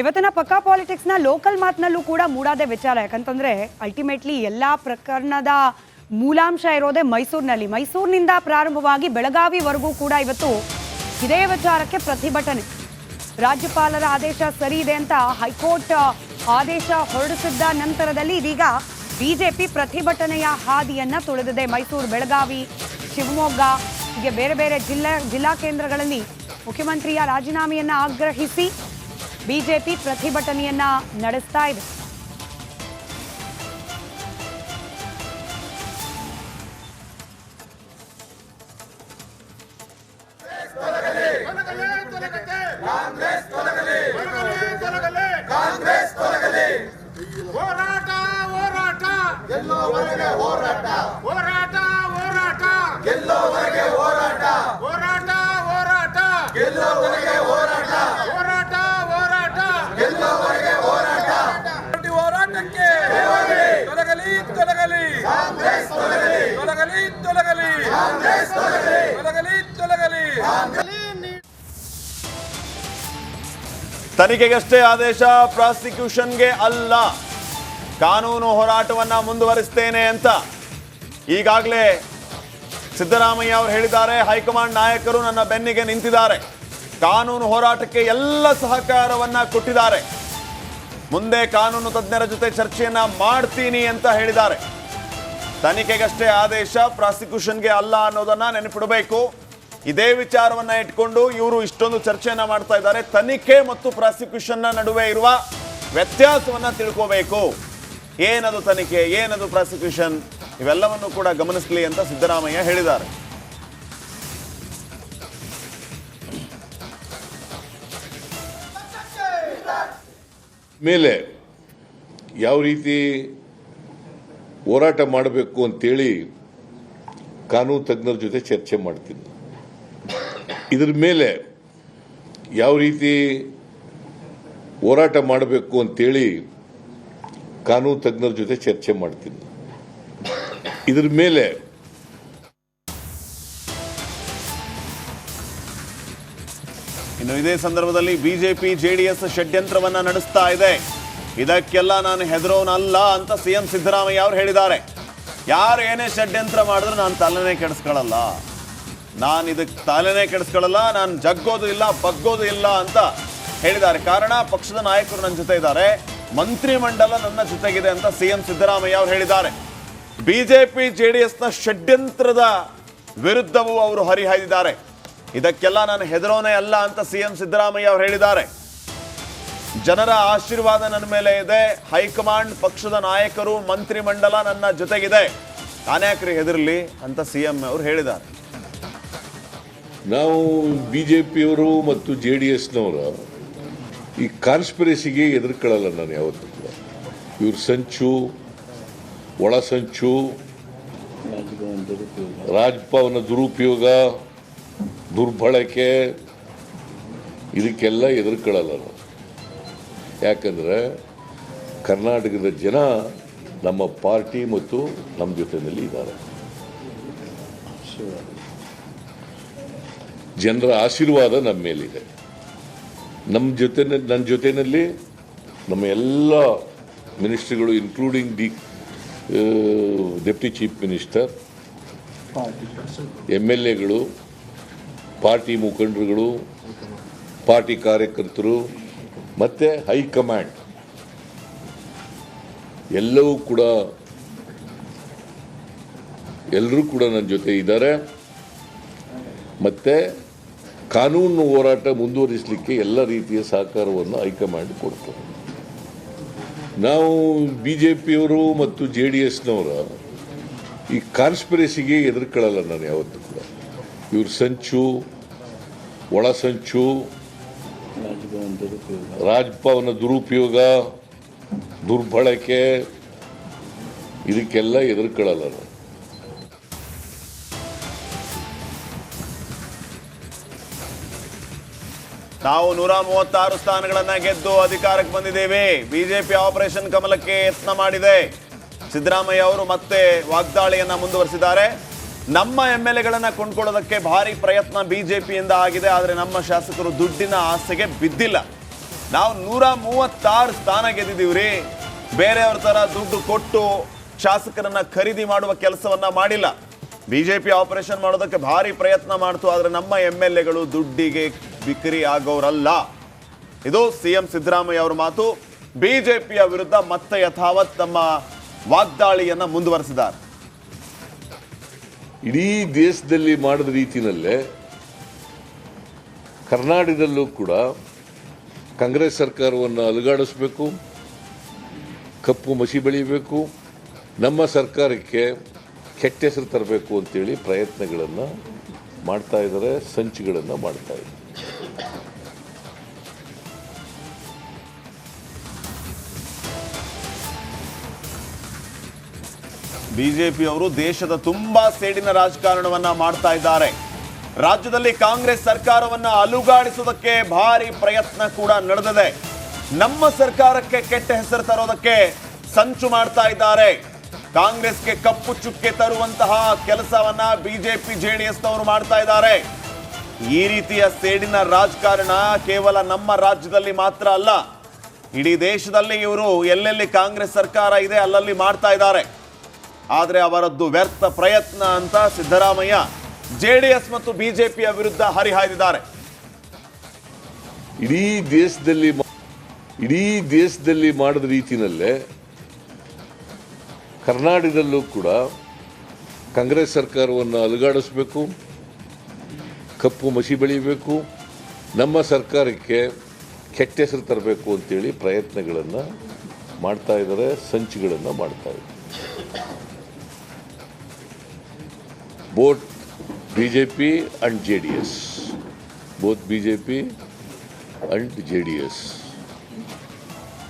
ಇವತ್ತಿನ ಪಕ್ಕಾ ಪಾಲಿಟಿಕ್ಸ್ನ ಲೋಕಲ್ ಮಾತ್ನಲ್ಲೂ ಕೂಡ ಮೂಡಾದೆ ವಿಚಾರ. ಯಾಕಂತಂದ್ರೆ ಅಲ್ಟಿಮೇಟ್ಲಿ ಎಲ್ಲ ಪ್ರಕರಣದ ಮೂಲಾಂಶ ಇರೋದೇ ಮೈಸೂರಿನಿಂದ ಪ್ರಾರಂಭವಾಗಿ ಬೆಳಗಾವಿವರೆಗೂ ಕೂಡ ಇವತ್ತು ಇದೇ ವಿಚಾರಕ್ಕೆ ಪ್ರತಿಭಟನೆ. ರಾಜ್ಯಪಾಲರ ಆದೇಶ ಸರಿ ಇದೆ ಅಂತ ಹೈಕೋರ್ಟ್ ಆದೇಶ ಹೊರಡಿಸಿದ್ದ ನಂತರದಲ್ಲಿ ಇದೀಗ ಬಿಜೆಪಿ ಪ್ರತಿಭಟನೆಯ ಹಾದಿಯನ್ನ ತುಳಿದಿದೆ. ಮೈಸೂರು, ಬೆಳಗಾವಿ, ಶಿವಮೊಗ್ಗ ಹೀಗೆ ಬೇರೆ ಬೇರೆ ಜಿಲ್ಲಾ ಕೇಂದ್ರಗಳಲ್ಲಿ ಮುಖ್ಯಮಂತ್ರಿಯ ರಾಜೀನಾಮೆಯನ್ನ ಆಗ್ರಹಿಸಿ ಬಿಜೆಪಿ ಪ್ರತಿಭಟನೆಯನ್ನ ನಡೆಸ್ತಾ ಇದೆ. ತನಿಖೆಗಷ್ಟೇ ಆದೇಶ, ಪ್ರಾಸಿಕ್ಯೂಷನ್ಗೆ ಅಲ್ಲ. ಕಾನೂನು ಹೋರಾಟವನ್ನ ಮುಂದುವರಿಸ್ತೇನೆ ಅಂತ ಈಗಾಗಲೇ ಸಿದ್ದರಾಮಯ್ಯ ಅವರು ಹೇಳಿದ್ದಾರೆ. ಹೈಕಮಾಂಡ್ ನಾಯಕರು ನನ್ನ ಬೆನ್ನಿಗೆ ನಿಂತಿದ್ದಾರೆ, ಕಾನೂನು ಹೋರಾಟಕ್ಕೆ ಎಲ್ಲ ಸಹಕಾರವನ್ನ ಕೊಟ್ಟಿದ್ದಾರೆ, ಮುಂದೆ ಕಾನೂನು ತಜ್ಞರ ಜೊತೆ ಚರ್ಚೆಯನ್ನ ಮಾಡ್ತೀನಿ ಅಂತ ಹೇಳಿದ್ದಾರೆ. ತನಿಖೆಗಷ್ಟೇ ಆದೇಶ, ಪ್ರಾಸಿಕ್ಯೂಷನ್ಗೆ ಅಲ್ಲ ಅನ್ನೋದನ್ನ ನೆನಪಿಡಬೇಕು. ಇದೇ ವಿಚಾರವನ್ನ ಇಟ್ಕೊಂಡು ಇವರು ಇಷ್ಟೊಂದು ಚರ್ಚೆಯನ್ನ ಮಾಡ್ತಾ ಇದ್ದಾರೆ. ತನಿಖೆ ಮತ್ತು ಪ್ರಾಸಿಕ್ಯೂಷನ್ನ ನಡುವೆ ಇರುವ ವ್ಯತ್ಯಾಸವನ್ನ ತಿಳ್ಕೋಬೇಕು. ಏನದು ತನಿಖೆ, ಏನದು ಪ್ರಾಸಿಕ್ಯೂಷನ್, ಇವೆಲ್ಲವನ್ನು ಕೂಡ ಗಮನಿಸಲಿ ಅಂತ ಸಿದ್ದರಾಮಯ್ಯ ಹೇಳಿದ್ದಾರೆ. ಮೇಲೆ ಯಾವ ರೀತಿ ಹೋರಾಟ ಮಾಡಬೇಕು ಅಂತೇಳಿ ಕಾನೂನು ತಜ್ಞರ ಜೊತೆ ಚರ್ಚೆ ಮಾಡ್ತೀನಿ. ಇದ್ರ ಮೇಲೆ ಯಾವ ರೀತಿ ಹೋರಾಟ ಮಾಡಬೇಕು ಅಂತೇಳಿ ಕಾನೂನು ತಜ್ಞರ ಜೊತೆ ಚರ್ಚೆ ಮಾಡ್ತೀನಿ. ಇದ್ರ ಮೇಲೆ ಇನ್ನು ಇದೇ ಸಂದರ್ಭದಲ್ಲಿ ಬಿಜೆಪಿ ಜೆಡಿಎಸ್ ಷಡ್ಯಂತ್ರವನ್ನ ನಡೆಸ್ತಾ ಇದೆ. ಇದಕ್ಕೆಲ್ಲ ನಾನು ಹೆದರೋನಲ್ಲ ಅಂತ ಸಿಎಂ ಸಿದ್ದರಾಮಯ್ಯ ಅವರು ಹೇಳಿದ್ದಾರೆ. ಯಾರು ಏನೇ ಷಡ್ಯಂತ್ರ ಮಾಡಿದ್ರು ನಾನು ತಲೆನೇ ಕೆಡಿಸ್ಕೊಳ್ಳಲ್ಲ, ನಾನು ಇದಕ್ಕೆ ತಲೆನೇ ಕೆಡಿಸ್ಕೊಳ್ಳಲ್ಲ, ನಾನು ಜಗ್ಗೋದು ಇಲ್ಲ, ಬಗ್ಗೋದು ಇಲ್ಲ ಅಂತ ಹೇಳಿದ್ದಾರೆ. ಕಾರಣ ಪಕ್ಷದ ನಾಯಕರು ನನ್ನ ಜೊತೆ ಇದ್ದಾರೆ, ಮಂತ್ರಿಮಂಡಲ ನನ್ನ ಜೊತೆಗಿದೆ ಅಂತ ಸಿಎಂ ಸಿದ್ದರಾಮಯ್ಯ ಅವರು ಹೇಳಿದ್ದಾರೆ. ಬಿಜೆಪಿ ಜೆಡಿಎಸ್ನ ಷಡ್ಯಂತ್ರದ ವಿರುದ್ಧವೂ ಅವರು ಹರಿಹಾಯ್ದಿದ್ದಾರೆ. ಇದಕ್ಕೆಲ್ಲ ನಾನು ಹೆದರೋನೇ ಅಲ್ಲ ಅಂತ ಸಿಎಂ ಸಿದ್ದರಾಮಯ್ಯ ಅವರು ಹೇಳಿದ್ದಾರೆ. ಜನರ ಆಶೀರ್ವಾದ ನನ್ನ ಮೇಲೆ ಇದೆ, ಹೈಕಮಾಂಡ್, ಪಕ್ಷದ ನಾಯಕರು, ಮಂತ್ರಿಮಂಡಲ ನನ್ನ ಜೊತೆಗಿದೆ, ನಾನ್ಯಾಕ್ರಿ ಹೆದರ್ಲಿ ಅಂತ ಸಿಎಂ ಅವರು ಹೇಳಿದ್ದಾರೆ. ನಾವು ಬಿಜೆಪಿಯವರು ಮತ್ತು ಜೆಡಿಎಸ್ನವರು ಈ ಕಾನ್ಸ್ಪಿರಸಿಗೆ ಎದುರ್ಕೊಳ್ಳಲ್ಲ. ನಾನು ಯಾವತ್ತೂ ಕೂಡ ಇವ್ರ ಸಂಚು, ಒಳ ಸಂಚು, ರಾಜಭವನ ದುರುಪಯೋಗ, ದುರ್ಬಳಕೆ, ಇದಕ್ಕೆಲ್ಲ ಎದುರ್ಕೊಳ್ಳಲ್ಲ ನಾವು. ಯಾಕಂದ್ರೆ ಕರ್ನಾಟಕದ ಜನ ನಮ್ಮ ಪಾರ್ಟಿ ಮತ್ತು ನಮ್ಮ ಜೊತೆಯಲ್ಲಿ ಇದ್ದಾರೆ. ಜನರ ಆಶೀರ್ವಾದ ನಮ್ಮ ಮೇಲಿದೆ. ನನ್ನ ಜೊತೆಯಲ್ಲಿ ನಮ್ಮ ಎಲ್ಲ ಮಿನಿಸ್ಟ್ರಿಗಳು, ಇನ್ಕ್ಲೂಡಿಂಗ್ ಡೆಪ್ಟಿ ಚೀಫ್ ಮಿನಿಸ್ಟರ್, MLAಗಳು, ಪಾರ್ಟಿ ಮುಖಂಡರುಗಳು, ಪಾರ್ಟಿ ಕಾರ್ಯಕರ್ತರು ಮತ್ತು ಹೈಕಮಾಂಡ್ ಎಲ್ಲರೂ ಕೂಡ ನನ್ನ ಜೊತೆ ಇದ್ದಾರೆ. ಮತ್ತು ಕಾನೂನು ಹೋರಾಟ ಮುಂದುವರಿಸಲಿಕ್ಕೆ ಎಲ್ಲ ರೀತಿಯ ಸಹಕಾರವನ್ನು ಹೈಕಮಾಂಡ್ ಕೊಡ್ತಾರೆ. ನಾವು ಬಿಜೆಪಿಯವರು ಮತ್ತು ಜೆಡಿಎಸ್ನವರ ಈ ಕಾನ್ಸ್ಪಿರಸಿಗೆ ಎದುರ್ಕೊಳ್ಳಲ್ಲ. ನಾನು ಯಾವತ್ತೂ ಕೂಡ ಇವ್ರ ಸಂಚು, ಒಳ ಸಂಚು, ರಾಜಭವನ ದುರುಪಯೋಗ, ದುರ್ಬಳಕೆ, ಇದಕ್ಕೆಲ್ಲ ಎದುರ್ಕೊಳ್ಳಲ್ಲ ನಾವು. ನಾವು 136 ಸ್ಥಾನಗಳನ್ನ ಗೆದ್ದು ಅಧಿಕಾರಕ್ಕೆ ಬಂದಿದ್ದೇವೆ. ಬಿಜೆಪಿ ಆಪರೇಷನ್ ಕಮಲಕ್ಕೆ ಯತ್ನ ಮಾಡಿದೆ. ಸಿದ್ದರಾಮಯ್ಯ ಅವರು ಮತ್ತೆ ವಾಗ್ದಾಳಿಯನ್ನ ಮುಂದುವರಿಸಿದ್ದಾರೆ. ನಮ್ಮ MLAಗಳನ್ನ ಕೊಂಡ್ಕೊಳ್ಳೋದಕ್ಕೆ ಭಾರಿ ಪ್ರಯತ್ನ ಬಿಜೆಪಿಯಿಂದ ಆಗಿದೆ, ಆದರೆ ನಮ್ಮ ಶಾಸಕರು ದುಡ್ಡಿನ ಆಸೆಗೆ ಬಿದ್ದಿಲ್ಲ. ನಾವು 136 ಸ್ಥಾನ ಗೆದ್ದಿದ್ದೀವ್ರಿ. ಬೇರೆಯವ್ರ ತರ ದುಡ್ಡು ಕೊಟ್ಟು ಶಾಸಕರನ್ನ ಖರೀದಿ ಮಾಡುವ ಕೆಲಸವನ್ನ ಮಾಡಿಲ್ಲ. ಬಿಜೆಪಿ ಆಪರೇಷನ್ ಮಾಡೋದಕ್ಕೆ ಭಾರಿ ಪ್ರಯತ್ನ ಮಾಡ್ತು, ಆದ್ರೆ ನಮ್ಮ MLAಗಳು ದುಡ್ಡಿಗೆ ಬಿಕ್ರಿ ಆಗೋರಲ್ಲ. ಇದು ಸಿಎಂ ಸಿದ್ದರಾಮಯ್ಯ ಅವರ ಮಾತು. ಬಿಜೆಪಿಯ ವಿರುದ್ಧ ಮತ್ತೆ ಯಥಾವತ್ ತಮ್ಮ ವಾಗ್ದಾಳಿಯನ್ನ ಮುಂದುವರೆಸಿದ್ದಾರೆ. ಇಡೀ ದೇಶದಲ್ಲಿ ಮಾಡಿದ ರೀತಿಯಲ್ಲೇ ಕರ್ನಾಟಕದಲ್ಲೂ ಕೂಡ ಕಾಂಗ್ರೆಸ್ ಸರ್ಕಾರವನ್ನು ಅಲುಗಾಡಿಸಬೇಕು, ಕಪ್ಪು ಮಸಿ ಬೆಳೀಬೇಕು, ನಮ್ಮ ಸರ್ಕಾರಕ್ಕೆ ಕೆಟ್ಟ ಹೆಸರು ತರಬೇಕು ಅಂತೇಳಿ ಪ್ರಯತ್ನಗಳನ್ನು ಮಾಡ್ತಾ ಇದ್ದಾರೆ, ಸಂಚುಗಳನ್ನು ಮಾಡ್ತಾ ಇದ್ದಾರೆ. ಬಿಜೆಪಿ ಅವರು ದೇಶದ ತುಂಬಾ ಸೇಡಿನ ರಾಜಕಾರಣವನ್ನ ಮಾಡ್ತಾ ಇದ್ದಾರೆ. ರಾಜ್ಯದಲ್ಲಿ ಕಾಂಗ್ರೆಸ್ ಸರ್ಕಾರವನ್ನ ಅಲುಗಾಡಿಸೋದಕ್ಕೆ ಭಾರಿ ಪ್ರಯತ್ನ ಕೂಡ ನಡೆದಿದೆ. ನಮ್ಮ ಸರ್ಕಾರಕ್ಕೆ ಕೆಟ್ಟ ಹೆಸರು ತರೋದಕ್ಕೆ ಸಂಚು ಮಾಡ್ತಾ ಇದ್ದಾರೆ. ಕಾಂಗ್ರೆಸ್ಗೆ ಕಪ್ಪು ಚುಕ್ಕೆ ತರುವಂತಹ ಕೆಲಸವನ್ನ ಬಿಜೆಪಿ ಜೆಡಿಎಸ್ನವರು ಮಾಡ್ತಾ ಇದ್ದಾರೆ. ಈ ರೀತಿಯ ಸೇಡಿನ ರಾಜಕಾರಣ ಕೇವಲ ನಮ್ಮ ರಾಜ್ಯದಲ್ಲಿ ಮಾತ್ರ ಅಲ್ಲ, ಇಡೀ ದೇಶದಲ್ಲಿ ಇವರು ಎಲ್ಲೆಲ್ಲಿ ಕಾಂಗ್ರೆಸ್ ಸರ್ಕಾರ ಇದೆ ಅಲ್ಲಲ್ಲಿ ಮಾಡ್ತಾ ಇದ್ದಾರೆ. ಆದರೆ ಅವರದ್ದು ವ್ಯರ್ಥ ಪ್ರಯತ್ನ ಅಂತ ಸಿದ್ದರಾಮಯ್ಯ ಜೆಡಿಎಸ್ ಮತ್ತು ಬಿಜೆಪಿಯ ವಿರುದ್ಧ ಹರಿಹಾಯ್ದಿದ್ದಾರೆ. ಇಡೀ ದೇಶದಲ್ಲಿ ಮಾಡಿದ ರೀತಿಯಲ್ಲೇ ಕರ್ನಾಟಕದಲ್ಲೂ ಕೂಡ ಕಾಂಗ್ರೆಸ್ ಸರ್ಕಾರವನ್ನು ಅಲುಗಾಡಿಸಬೇಕು, ಕಪ್ಪು ಮಸಿ ಬೆಳೀಬೇಕು, ನಮ್ಮ ಸರ್ಕಾರಕ್ಕೆ ಕೆಟ್ಟ ಹೆಸರು ತರಬೇಕು ಅಂತೇಳಿ ಪ್ರಯತ್ನಗಳನ್ನು ಮಾಡ್ತಾ ಇದ್ದಾರೆ, ಸಂಚುಗಳನ್ನು ಮಾಡ್ತಾ ಇದ್ದಾರೆ. Both BJP and JDS, both BJP and JDS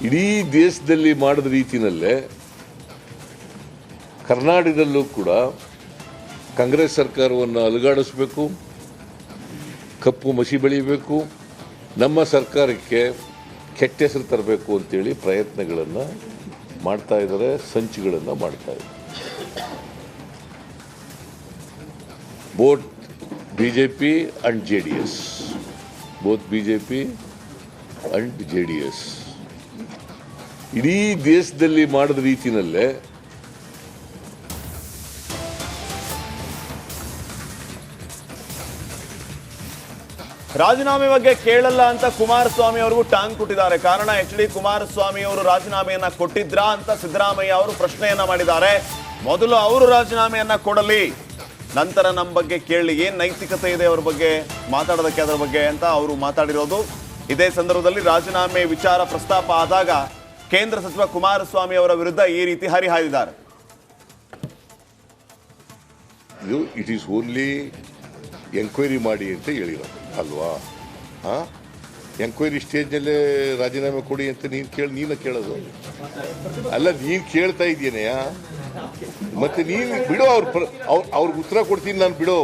ಇಡೀ ದೇಶದಲ್ಲಿ ಮಾಡಿದ ರೀತಿಯಲ್ಲೇ ಕರ್ನಾಟಕದಲ್ಲೂ ಕೂಡ ಕಾಂಗ್ರೆಸ್ ಸರ್ಕಾರವನ್ನು ಅಲುಗಾಡಿಸಬೇಕು, ಕಪ್ಪು ಮಸಿ ಬೆಳೀಬೇಕು, ನಮ್ಮ ಸರ್ಕಾರಕ್ಕೆ ಕೆಟ್ಟ ಹೆಸರು ತರಬೇಕು ಅಂತೇಳಿ ಪ್ರಯತ್ನಗಳನ್ನು ಮಾಡ್ತಾ ಇದ್ದಾರೆ, ಸಂಚುಗಳನ್ನು ಮಾಡ್ತಾ ಇದ್ದಾರೆ. Both BJP and JDS, both BJP and JDS ಇಡೀ ದೇಶದಲ್ಲಿ ಮಾಡಿದ ರೀತಿಯಲ್ಲೇ ರಾಜೀನಾಮೆ ಬಗ್ಗೆ ಕೇಳಲ್ಲ ಅಂತ ಕುಮಾರಸ್ವಾಮಿ ಅವರಿಗೂ ಟಾಂಗ್ ಕೊಟ್ಟಿದ್ದಾರೆ. ಕಾರಣ HD ಕುಮಾರಸ್ವಾಮಿ ಅವರು ರಾಜೀನಾಮೆಯನ್ನ ಕೊಟ್ಟಿದ್ರಾ ಅಂತ ಸಿದ್ದರಾಮಯ್ಯ ಅವರು ಪ್ರಶ್ನೆಯನ್ನ ಮಾಡಿದ್ದಾರೆ. ಮೊದಲು ಅವರು ರಾಜೀನಾಮೆಯನ್ನ ಕೊಡಲಿ, ನಂತರ ನಮ್ಮ ಬಗ್ಗೆ ಕೇಳಿ, ಏನ್ ನೈತಿಕತೆ ಇದೆ ಅವ್ರ ಬಗ್ಗೆ ಮಾತಾಡೋದಕ್ಕೆ, ಅದರ ಬಗ್ಗೆ ಅಂತ ಅವರು ಮಾತಾಡಿರೋದು. ಇದೇ ಸಂದರ್ಭದಲ್ಲಿ ರಾಜೀನಾಮೆ ವಿಚಾರ ಪ್ರಸ್ತಾಪ ಆದಾಗ ಕೇಂದ್ರ ಸಚಿವ ಕುಮಾರಸ್ವಾಮಿ ಅವರ ವಿರುದ್ಧ ಈ ರೀತಿ ಹರಿಹಾಯ್ದಿದ್ದಾರೆ. ಇಟ್ ಈಸ್ ಓನ್ಲಿ ಎಂಕ್ವೈರಿ ಮಾಡಿ ಅಂತ ಹೇಳಿರೋದು ಅಲ್ವಾ? ಎಂಕ್ವೈರಿ ಸ್ಟೇಜ್ನಲ್ಲೇ ರಾಜೀನಾಮೆ ಕೊಡಿ ಅಂತ ನೀನು ಕೇಳೋದು ಅಲ್ಲ, ನೀನು ಕೇಳ್ತಾ ಇದೀಯನೆಯ, ಮತ್ತೆ ನೀನು ಬಿಡು, ಅವ್ರಿಗೆ ಉತ್ತರ ಕೊಡ್ತೀನಿ ನಾನು, ಬಿಡು.